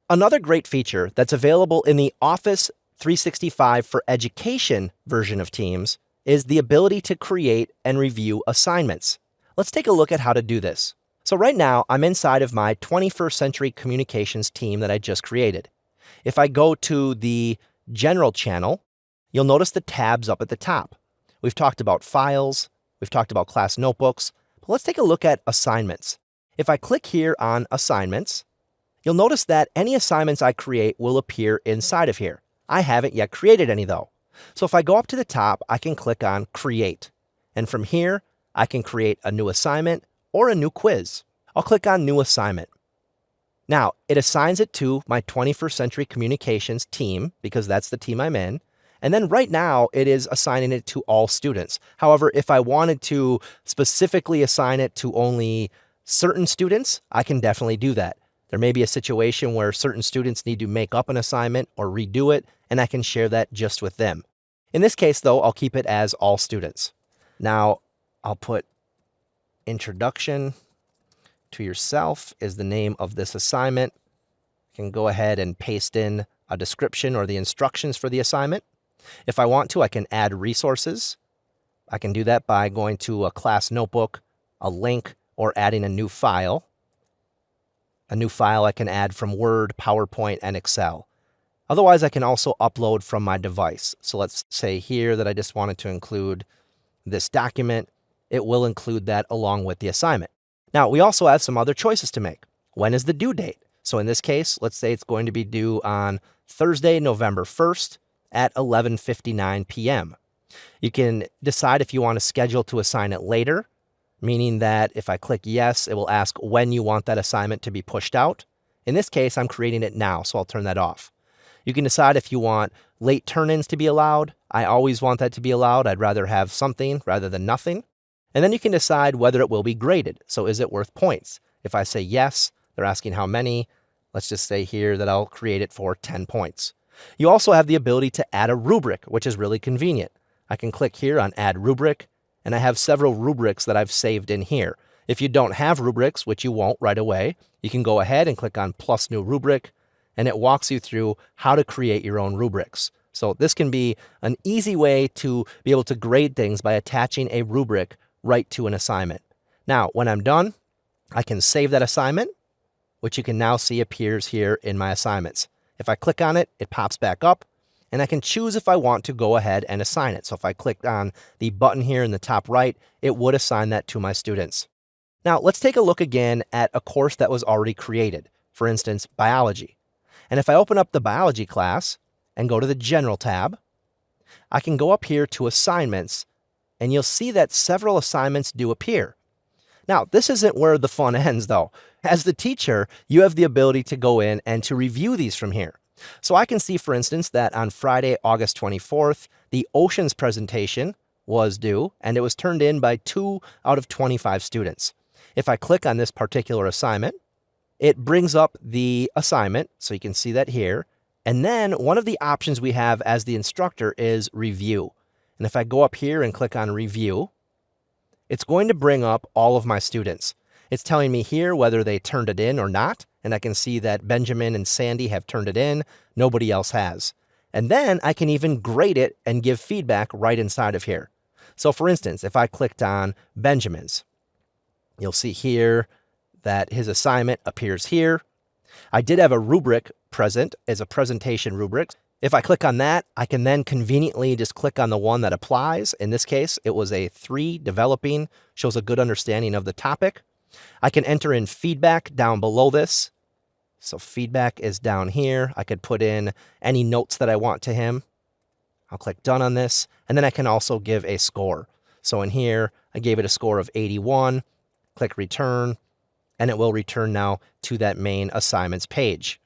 Another great feature that's available in the Office 365 for Education version of Teams is the ability to create and review assignments. Let's take a look at how to do this. So right now, I'm inside of my 21st Century Communications team that I just created. If I go to the General channel, you'll notice the tabs up at the top. We've talked about files, we've talked about class notebooks, but let's take a look at assignments. If I click here on assignments, you'll notice that any assignments I create will appear inside of here. I haven't yet created any though. So if I go up to the top, I can click on Create. And from here, I can create a new assignment or a new quiz. I'll click on New Assignment. Now, it assigns it to my 21st Century Communications team because that's the team I'm in. And then right now, it is assigning it to all students. However, if I wanted to specifically assign it to only certain students, I can definitely do that. There may be a situation where certain students need to make up an assignment or redo it, and I can share that just with them. In this case, though, I'll keep it as all students. Now, I'll put Introduction to Yourself is the name of this assignment. I can go ahead and paste in a description or the instructions for the assignment. If I want to, I can add resources. I can do that by going to a class notebook, a link, or adding a new file. A new file I can add from Word, PowerPoint, and Excel. Otherwise, I can also upload from my device. So let's say here that I just wanted to include this document. It will include that along with the assignment. Now, we also have some other choices to make. When is the due date? So in this case, let's say it's going to be due on Thursday, November 1st at 11:59 p.m. You can decide if you want to schedule to assign it later, meaning that if I click yes, it will ask when you want that assignment to be pushed out. In this case, I'm creating it now, so I'll turn that off. You can decide if you want late turn-ins to be allowed. I always want that to be allowed. I'd rather have something rather than nothing. And then you can decide whether it will be graded. So is it worth points? If I say yes, they're asking how many. Let's just say here that I'll create it for 10 points. You also have the ability to add a rubric, which is really convenient. I can click here on Add Rubric, and I have several rubrics that I've saved in here. If you don't have rubrics, which you won't right away, you can go ahead and click on Plus New Rubric, and it walks you through how to create your own rubrics. So this can be an easy way to be able to grade things by attaching a rubric right to an assignment. Now, when I'm done, I can save that assignment, which you can now see appears here in my assignments. If I click on it, it pops back up, and I can choose if I want to go ahead and assign it. So if I clicked on the button here in the top right, it would assign that to my students. Now, let's take a look again at a course that was already created. For instance, biology. And if I open up the biology class and go to the General tab, I can go up here to Assignments, and you'll see that several assignments do appear. Now, this isn't where the fun ends, though. As the teacher, you have the ability to go in and to review these from here. So I can see, for instance, that on Friday, August 24th, the Oceans presentation was due, and it was turned in by 2 out of 25 students. If I click on this particular assignment, it brings up the assignment, so you can see that here. And then one of the options we have as the instructor is Review. And if I go up here and click on Review, it's going to bring up all of my students. It's telling me here whether they turned it in or not, and I can see that Benjamin and Sandy have turned it in, nobody else has. And then I can even grade it and give feedback right inside of here. So for instance, if I clicked on Benjamin's, you'll see here that his assignment appears here. I did have a rubric present as a presentation rubric. If I click on that, I can then conveniently just click on the one that applies. In this case, it was a 3 developing, shows a good understanding of the topic. I can enter in feedback down below this. So feedback is down here. I could put in any notes that I want to him. I'll click done on this, and then I can also give a score. So in here, I gave it a score of 81, click return, and it will return now to that main assignments page.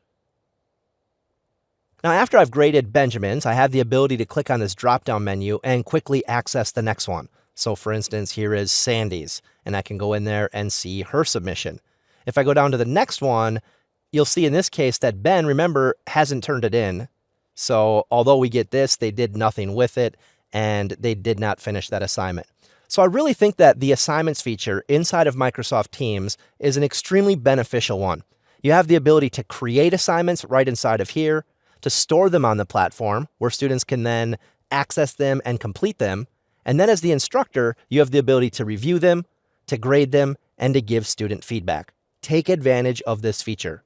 Now, after I've graded Benjamin's, I have the ability to click on this drop-down menu and quickly access the next one. So for instance, here is Sandy's, and I can go in there and see her submission. If I go down to the next one, you'll see in this case that Ben, remember, hasn't turned it in. So although we get this, they did nothing with it, and they did not finish that assignment. So I really think that the assignments feature inside of Microsoft Teams is an extremely beneficial one. You have the ability to create assignments right inside of here, to store them on the platform where students can then access them and complete them. And then as the instructor, you have the ability to review them, to grade them, and to give student feedback. Take advantage of this feature.